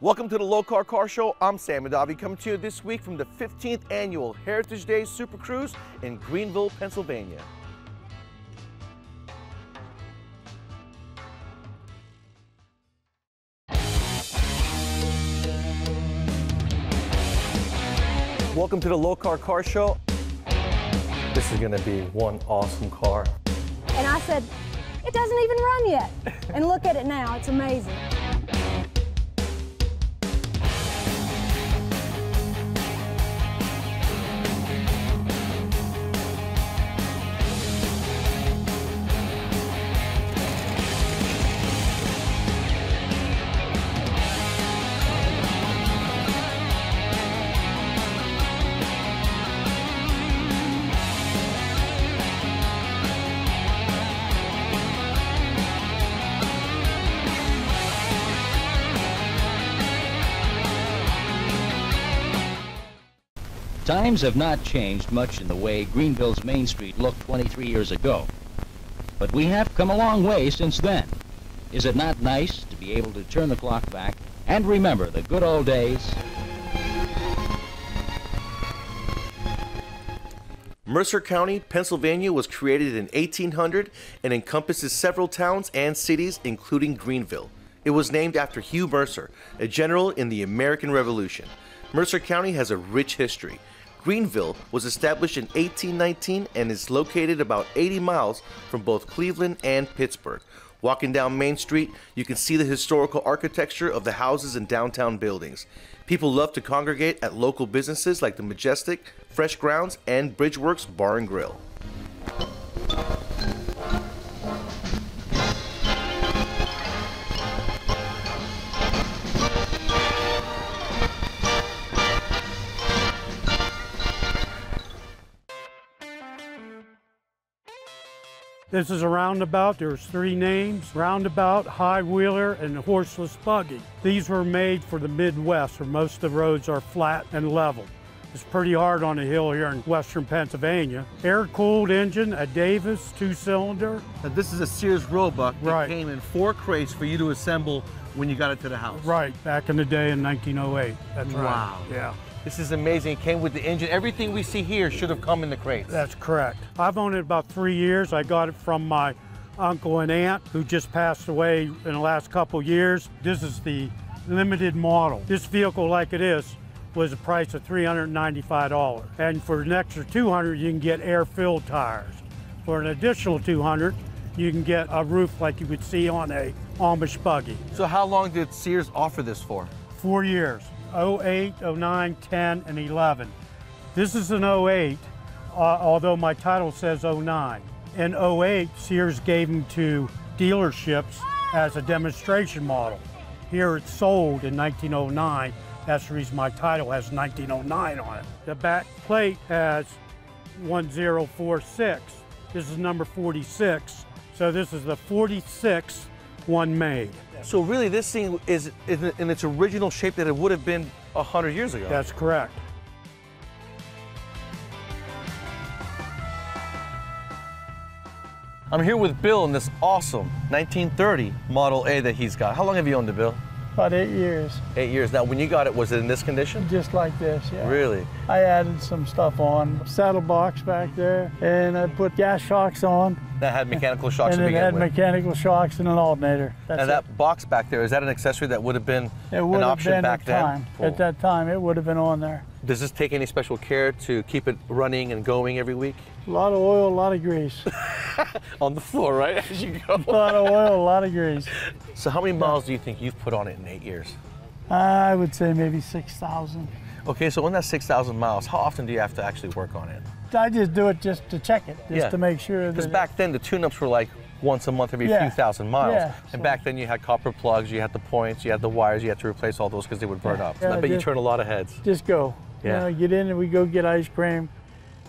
Welcome to the Lokar Car Show. I'm Sam Madavi, coming to you this week from the 15th Annual Heritage Day Super Cruise in Greenville, Pennsylvania. Welcome to the Lokar Car Show. This is gonna be one awesome car. And I said, it doesn't even run yet. And look at it now, it's amazing. Times have not changed much in the way Greenville's Main Street looked 23 years ago. But we have come a long way since then. Is it not nice to be able to turn the clock back and remember the good old days? Mercer County, Pennsylvania was created in 1800 and encompasses several towns and cities, including Greenville. It was named after Hugh Mercer, a general in the American Revolution. Mercer County has a rich history. Greenville was established in 1819 and is located about 80 miles from both Cleveland and Pittsburgh. Walking down Main Street, you can see the historical architecture of the houses and downtown buildings. People love to congregate at local businesses like the Majestic, Fresh Grounds, and Bridgeworks Bar and Grill. This is a roundabout. There's three names: roundabout, high wheeler, and horseless buggy. These were made for the Midwest, where most of the roads are flat and level. It's pretty hard on the hill here in western Pennsylvania. Air-cooled engine, a Davis 2-cylinder. Now, this is a Sears Roebuck that Right. came in 4 crates for you to assemble when you got it to the house. Right, back in the day in 1908. That's right. Wow. Yeah. This is amazing. It came with the engine. Everything we see here should have come in the crates. That's correct. I've owned it about 3 years. I got it from my uncle and aunt who just passed away in the last couple years. This is the limited model. This vehicle, like it is, was a price of $395. And for an extra $200, you can get air-filled tires. For an additional $200, you can get a roof like you would see on a Amish buggy. So how long did Sears offer this for? 4 years. 08, 09, 10, and 11. This is an 08, although my title says 09. In 08, Sears gave them to dealerships as a demonstration model. Here it's sold in 1909. That's the reason my title has 1909 on it. The back plate has 1046. This is number 46. So this is the 46th one made. So really this thing is in its original shape that it would have been 100 years ago. That's correct. I'm here with Bill in this awesome 1930 Model A that he's got. How long have you owned it, Bill? About 8 years. 8 years. Now, when you got it, was it in this condition? Just like this, yeah. Really? I added some stuff on, saddle box back there, and I put gas shocks on. That had mechanical shocks and to it begin had with. mechanical shocks and an alternator. That's And it. that box back there, is that an accessory that would have been It would an have option been back at then? time. Cool. At that time, it would have been on there. Does this take any special care to keep it running and going every week? A lot of oil, a lot of grease. On the floor, right, as you go? A lot of oil, a lot of grease. So how many miles do you think you've put on it in 8 years? I would say maybe 6,000. Okay, so on that 6,000 miles, how often do you have to actually work on it? I just do it just to check it, just to make sure that. Because back then the tune-ups were like once a month every few thousand miles. Yeah, and back then you had copper plugs, you had the points, you had the wires, you had to replace all those because they would burn up. So I bet you turn a lot of heads. Just go. Yeah. You know, get in and we go get ice cream.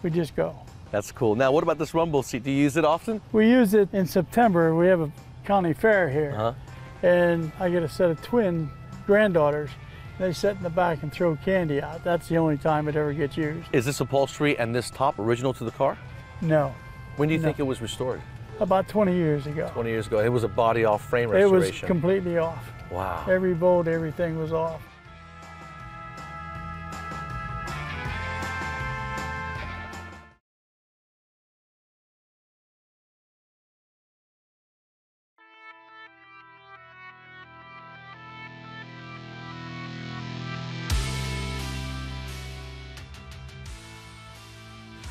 We just go. That's cool. Now, what about this rumble seat? Do you use it often? We use it in September. We have a county fair here. And I get a set of twin granddaughters. They sit in the back and throw candy out. That's the only time it ever gets used. Is this upholstery and this top original to the car? No. When do you think it was restored? About 20 years ago. 20 years ago. It was a body off frame It restoration. was completely off. Wow. Every bolt, everything was off.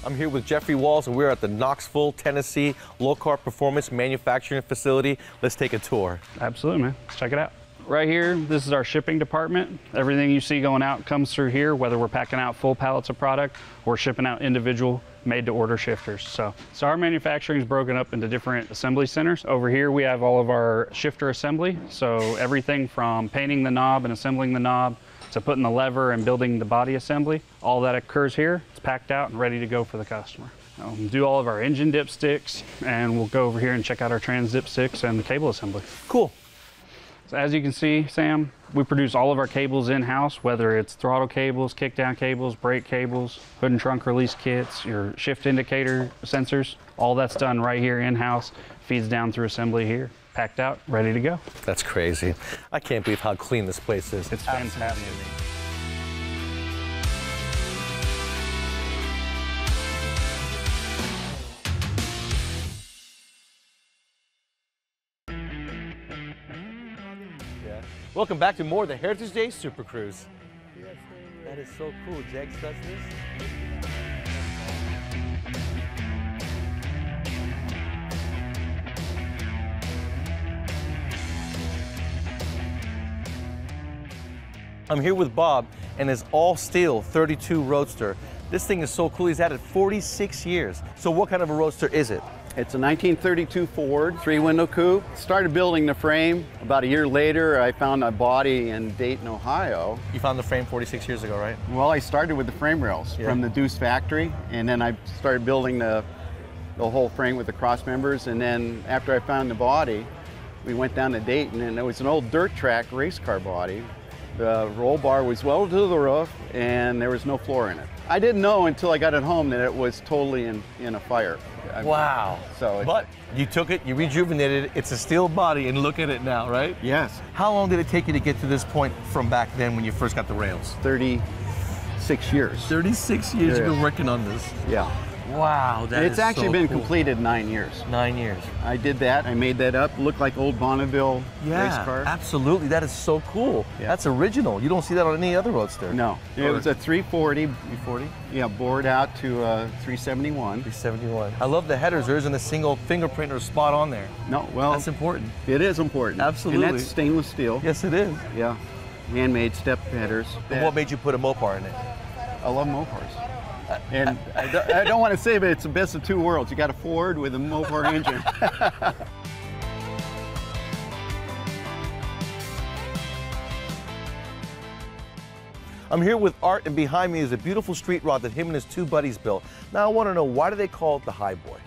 I'm here with Jeffrey Walls, and we're at the Knoxville, Tennessee Lokar Performance Manufacturing Facility. Let's take a tour. Absolutely, man. Let's check it out. Right here, this is our shipping department. Everything you see going out comes through here, whether we're packing out full pallets of product or shipping out individual made-to-order shifters. So our manufacturing is broken up into different assembly centers. Over here, we have all of our shifter assembly. So everything from painting the knob and assembling the knob to putting the lever and building the body assembly, all that occurs here. It's packed out and ready to go for the customer. Do all of our engine dipsticks, and we'll go over here and check out our trans dipsticks and the cable assembly. Cool. So as you can see, Sam, we produce all of our cables in-house, whether it's throttle cables, kickdown cables, brake cables, hood and trunk release kits, your shift indicator sensors, all that's done right here in-house, feeds down through assembly here, packed out, ready to go. That's crazy. I can't believe how clean this place is. It's fantastic. Welcome back to more of the Heritage Day Super Cruise. That is so cool. Jegs does this. I'm here with Bob and his all-steel 32 Roadster. This thing is so cool. He's had it 46 years. So what kind of a Roadster is it? It's a 1932 Ford, 3-window coupe. Started building the frame. About a year later, I found a body in Dayton, Ohio. You found the frame 46 years ago, right? Well, I started with the frame rails from the Deuce factory, and then I started building the whole frame with the cross members. And then after I found the body, we went down to Dayton, and it was an old dirt track race car body. The roll bar was welded to the roof, and there was no floor in it. I didn't know until I got it home that it was totally in a fire. Wow. But you took it, you rejuvenated it, it's a steel body, and look at it now, right? Yes. How long did it take you to get to this point from back then when you first got the rails? 36 years. 36 years you've been working on this. Yeah. Wow, It's actually been completed 9 years. 9 years. I did that, I made that up, looked like old Bonneville race car. Absolutely, that is so cool. Yeah. That's original. You don't see that on any other Roadster. No, it was a 340. 340? Yeah, bored out to 371. 371. I love the headers. There isn't a single fingerprint or spot on there. No, well, That's important. it is important. Absolutely. And that's stainless steel. Yes, it is. Yeah, handmade step headers. And what made you put a Mopar in it? I love Mopars. And I don't want to say, but it's the best of two worlds. You got a Ford with a Mopar engine. I'm here with Art, and behind me is a beautiful street rod that him and his two buddies built. Now I want to know, why do they call it the High Boy?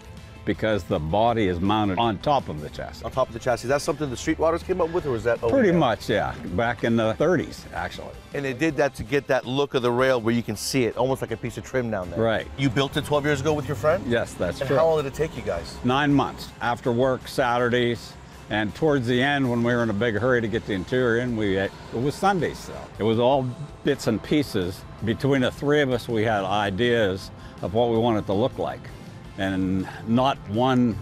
Because the body is mounted on top of the chassis. On top of the chassis. Is that something the street rodders came up with, or was that Pretty much, yeah. Back in the 30s, actually. And they did that to get that look of the rail where you can see it, almost like a piece of trim down there. Right. You built it 12 years ago with your friend? Yes, that's And true. how long did it take you guys? 9 months. After work, Saturdays, and towards the end, when we were in a big hurry to get the interior in, it was Sundays still. It was all bits and pieces. Between the three of us, we had ideas of what we wanted to look like. And not one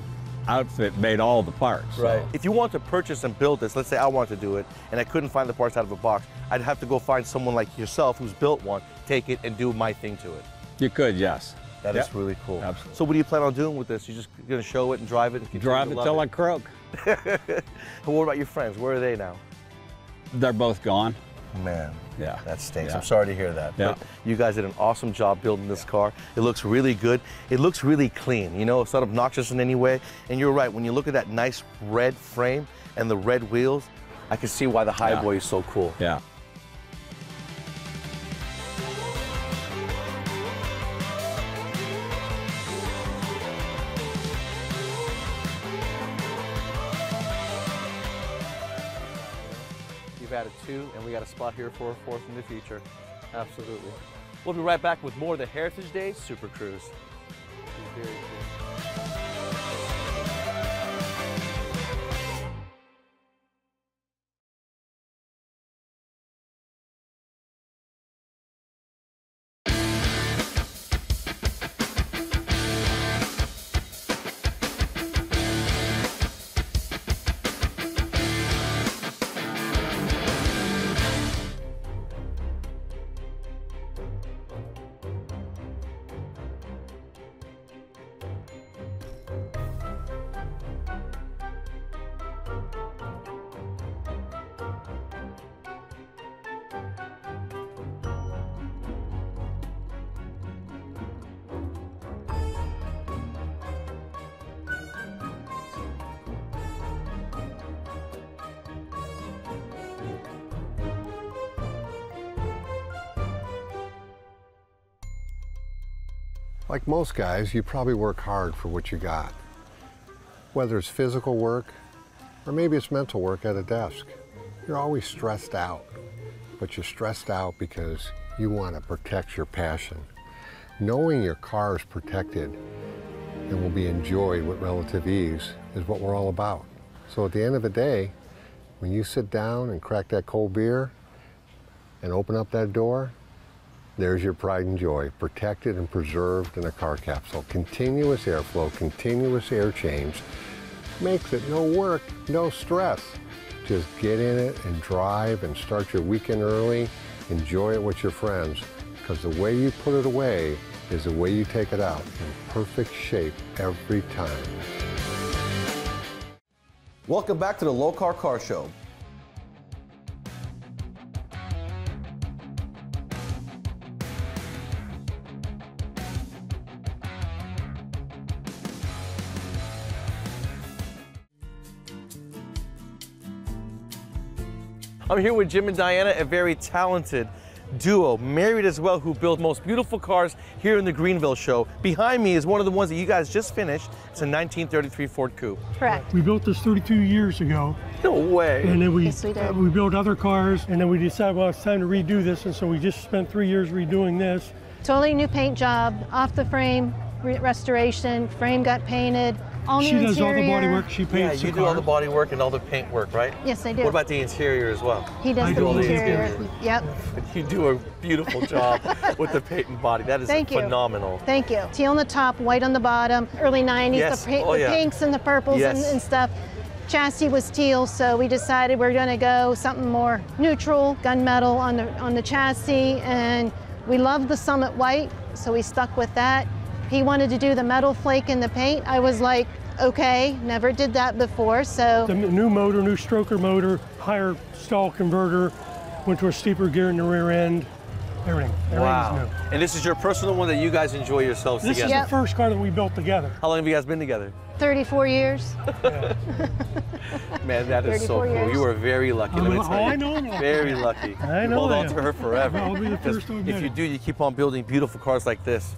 outfit made all the parts. Right. So. If you want to purchase and build this, let's say I want to do it, and I couldn't find the parts out of a box, I'd have to go find someone like yourself who's built one, take it, and do my thing to it. You could, yes. That is really cool. Absolutely. So what do you plan on doing with this? You're just going to show it and drive it? And Drive it till I croak. What about your friends? Where are they now? They're both gone. Man, Yeah. that stinks. Yeah. I'm sorry to hear that. Yeah. But you guys did an awesome job building this car. It looks really good. It looks really clean. You know, it's not obnoxious in any way. And you're right, when you look at that nice red frame and the red wheels, I can see why the High Boy is so cool. Yeah. You've added 2, and we got a spot here for a 4th in the future. Absolutely. We'll be right back with more of the Heritage Day Super Cruise. Very cool. Like most guys, you probably work hard for what you got. Whether it's physical work, or maybe it's mental work at a desk. You're always stressed out, but you're stressed out because you want to protect your passion. Knowing your car is protected and will be enjoyed with relative ease is what we're all about. So at the end of the day, when you sit down and crack that cold beer and open up that door, there's your pride and joy, protected and preserved in a car capsule. Continuous airflow, continuous air change, makes it no work, no stress. Just get in it and drive and start your weekend early. Enjoy it with your friends, because the way you put it away is the way you take it out, in perfect shape every time. Welcome back to the Lokar Car Show. I'm here with Jim and Diana, a very talented duo, married as well, who build most beautiful cars here in the Greenville show. Behind me is one of the ones that you guys just finished. It's a 1933 Ford Coupe. Correct. We built this 32 years ago. No way. And then Yes, we did. we built other cars, and then we decided, well, it's time to redo this, and so we just spent 3 years redoing this. Totally new paint job, off the frame, restoration, frame got painted, all new She does all the interior. body work, she Yeah, paints you the do all car. the body work and all the paint work, right? Yes, I do. What about the interior as well? He does I the do all the interior. interior. Yep. You do a beautiful job with the paint and body. That is Thank you. phenomenal. Thank you. Teal on the top, white on the bottom. Early 90s, Yes. the, Oh, the yeah. pinks and the purples Yes. and stuff. Chassis was teal, so we decided we're going to go something more neutral, gunmetal on the chassis, and we love the Summit white, so we stuck with that. He wanted to do the metal flake in the paint. I was like, okay, never did that before, so. The new motor, new stroker motor, higher stall converter, went to a steeper gear in the rear end, everything. Everything's Wow. new. And this is your personal one that you guys enjoy yourselves This together. is the first car that we built together. How long have you guys been together? 34 years. Man, that is so 34 cool. years. You are very lucky. Let me tell you. I know I'm lucky. Very lucky. I You know hold I on am. to her forever. I'll be the Because first to if admit you it. do, you keep on building beautiful cars like this.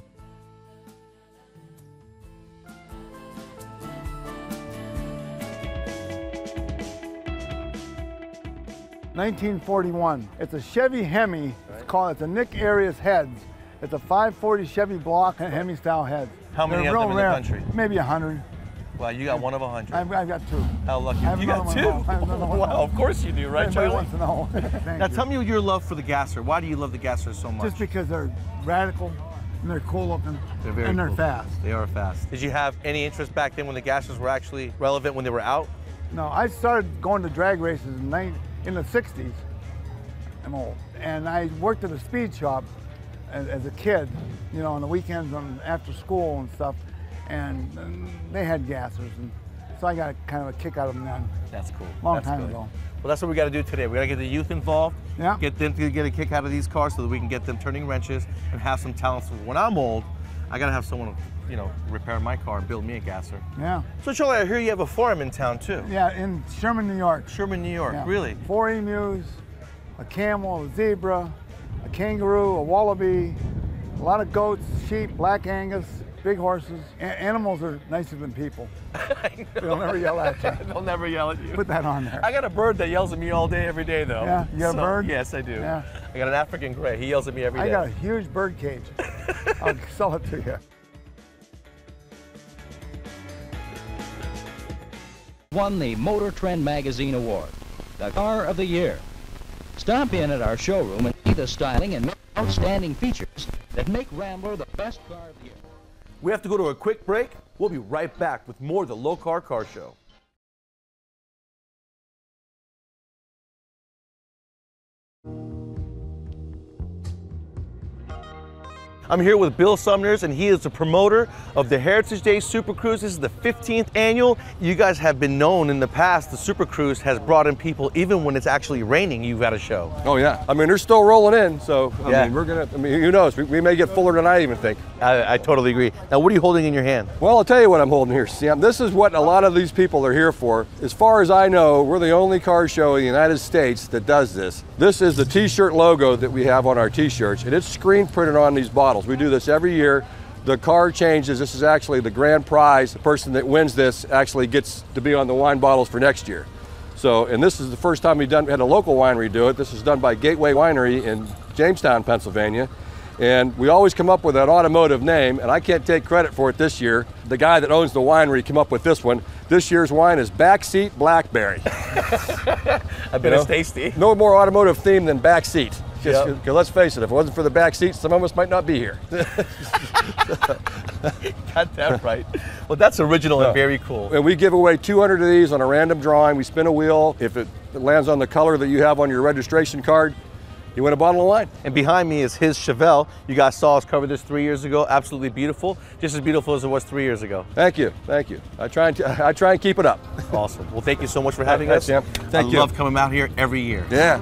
$1941. It's a Chevy Hemi. It's a Nick Arias heads. It's a 540 Chevy block and Hemi style heads. How many They're of them real in the rare. country? Maybe 100. Wow, you got one of 100. I've got two. How lucky. I have You got another two? one home. I have another one Wow, home. of course you do, right, Everybody Charlie? wants to know. Thank Now you. tell me your love for the Gasser. Why do you love the Gasser so much? Just because they're radical and they're cool looking They're very and they're cool. fast. They are fast. Did you have any interest back then when the Gassers were actually relevant when they were out? No, I started going to drag races in the 60s. I'm old. And I worked at a speed shop as a kid, you know, on the weekends and after school and stuff. And they had gassers. And so I got kind of a kick out of them then. That's cool. Long That's time good. ago. Well, that's what we got to do today. We got to get the youth involved. Yeah. Get them to get a kick out of these cars so that we can get them turning wrenches and have some talent. So when I'm old, I got to have someone, you know, repair my car and build me a Gasser. Yeah. So Charlie, I hear you have a farm in town too. Yeah, in Sherman, New York. Sherman, New York. Yeah. Really? 4 emus, a camel, a zebra, a kangaroo, a wallaby, a lot of goats, sheep, black Angus, big horses. Animals are nicer than people. They'll never yell at you. They'll never yell at you. Put that on there. I got a bird that yells at me all day, every day, though. Yeah, you got a bird? Yes, I do. Yeah. I got an African gray. He yells at me every day. I got a huge bird cage. I'll sell it to you. Won the Motor Trend Magazine Award, the Car of the Year. Stop in at our showroom and see the styling and outstanding features that make Rambler the best car of the year. We have to go to a quick break. We'll be right back with more of the Lokar Car Show. I'm here with Bill Sumners, and he is the promoter of the Heritage Day Super Cruise. This is the 15th annual. You guys have been known in the past. The Super Cruise has brought in people even when it's actually raining. You've got a show. Oh yeah, I mean they're still rolling in, so Yeah. I mean we're gonna. I mean who knows? We may get fuller than I even think. I totally agree. Now, what are you holding in your hand? Well, I'll tell you what I'm holding here, Sam. This is what a lot of these people are here for. As far as I know, we're the only car show in the United States that does this. This is the T-shirt logo that we have on our T-shirts, and it's screen printed on these bottles. We do this every year the car changes. This is actually the grand prize. The person that wins this actually gets to be on the wine bottles for next year. So, and this is the first time we had a local winery do it. This is done by Gateway Winery in Jamestown, Pennsylvania. And we always come up with an automotive name, and I can't take credit for it this year. The guy that owns the winery came up with this one. This year's wine is Backseat Blackberry. I bet it's tasty. No more automotive theme than backseat. Because let's face it, if it wasn't for the back seat, some of us might not be here. Got that right. Well, that's original and very cool. And we give away 200 of these on a random drawing. We spin a wheel. If it lands on the color that you have on your registration card, you win a bottle of wine. And behind me is his Chevelle. You guys saw us cover this 3 years ago. Absolutely beautiful. Just as beautiful as it was 3 years ago. Thank you. Thank you. I try and keep it up. Awesome. Well, thank you so much for having us. Thank you. I love coming out here every year. Yeah.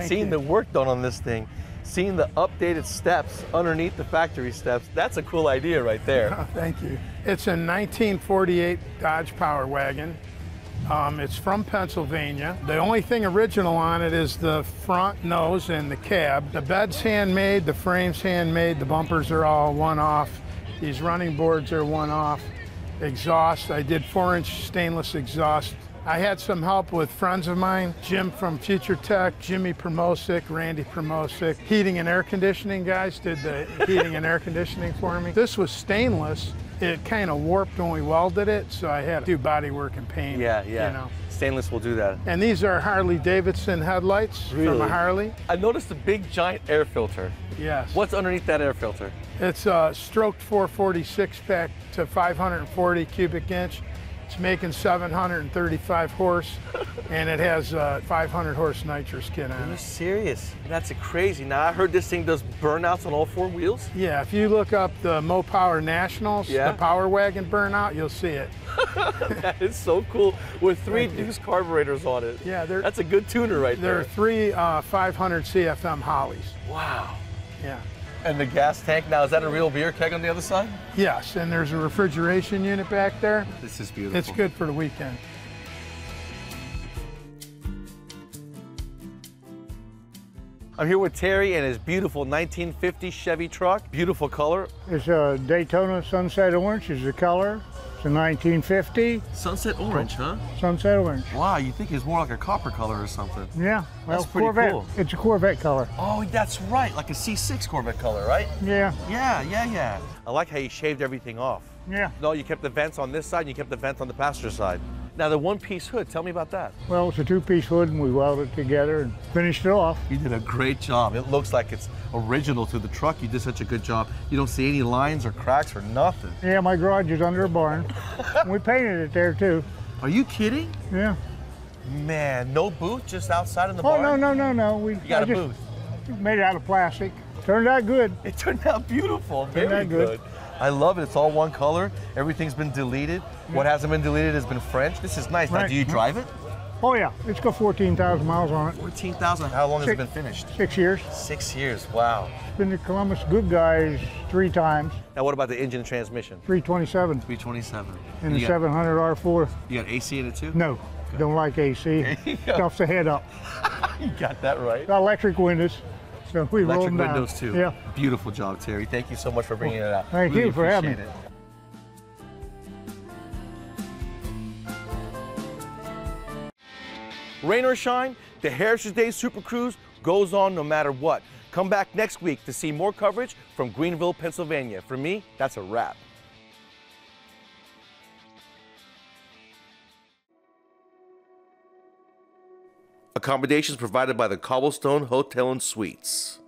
Seeing the work done on this thing, seeing the updated steps underneath the factory steps, that's a cool idea right there. Oh, thank you. It's a 1948 Dodge Power Wagon. It's from Pennsylvania. The only thing original on it is the front nose and the cab. The bed's handmade, the frame's handmade, the bumpers are all one-off. These running boards are one-off. Exhaust, I did 4-inch stainless exhaust. I had some help with friends of mine, Jim from Future Tech, Jimmy Promosic, Randy Promosic. Heating and air conditioning guys did the heating and air conditioning for me. This was stainless. It kind of warped when we welded it, so I had to do body work and paint. Yeah. You know. Stainless will do that. And these are Harley Davidson headlights from a Harley. I noticed a big giant air filter. Yes. What's underneath that air filter? It's a stroked 446 pack to 540 cubic inch. It's making 735 horse, and it has 500 horse nitrous kit on it. Are you serious? That's crazy. Now, I heard this thing does burnouts on all 4 wheels. Yeah, if you look up the Mo Power Nationals, the Power Wagon burnout, you'll see it. That is so cool, with 3 Deuce carburetors on it. Yeah, that's a good tuner right there. There are 3 500 CFM Hollies. Wow. Yeah. And the gas tank, now is that a real beer keg on the other side? Yes, and there's a refrigeration unit back there. This is beautiful. It's good for the weekend. I'm here with Terry and his beautiful 1950 Chevy truck. Beautiful color. It's a Daytona Sunset Orange is the color. It's a 1950. Sunset orange, huh? Sunset orange. Wow, you think it's more like a copper color or something. Yeah, well, that's pretty Corvette. Cool. It's a Corvette color. Oh, that's right, like a C6 Corvette color, right? Yeah. Yeah. I like how you shaved everything off. Yeah. No, you kept the vents on this side and you kept the vents on the passenger side. Now the one-piece hood, tell me about that. Well, it's a 2-piece hood and we welded it together and finished it off. You did a great job. It looks like it's original to the truck. You did such a good job. You don't see any lines or cracks or nothing. Yeah, my garage is under a barn. We painted it there too. Are you kidding? Yeah. Man, no booth, just outside in the barn? barn? No. You got a booth? Made it out of plastic. Turned out good. It turned out beautiful. Very good. I love it. It's all one color. Everything's been deleted. What hasn't been deleted has been French. This is nice. Right. Now, do you drive it? Oh, yeah. It's got 14,000 miles on it. 14,000? How long has it been finished? 6 years. 6 years. Wow. It's been to Columbus Good Guys 3 times. Now, what about the engine and transmission? 327. 327. And the 700 R4. You got AC in it, too? No. Okay. Don't like AC. Stuffs the head up. You got that right. Got electric windows. So we roll them down. Electric windows, too. Yeah. Beautiful job, Terry. Thank you so much for bringing it out. Thank you for having me. Rain or shine, the Heritage Day Super Cruise goes on no matter what. Come back next week to see more coverage from Greenville, Pennsylvania. For me, that's a wrap. Accommodations provided by the Cobblestone Hotel and Suites.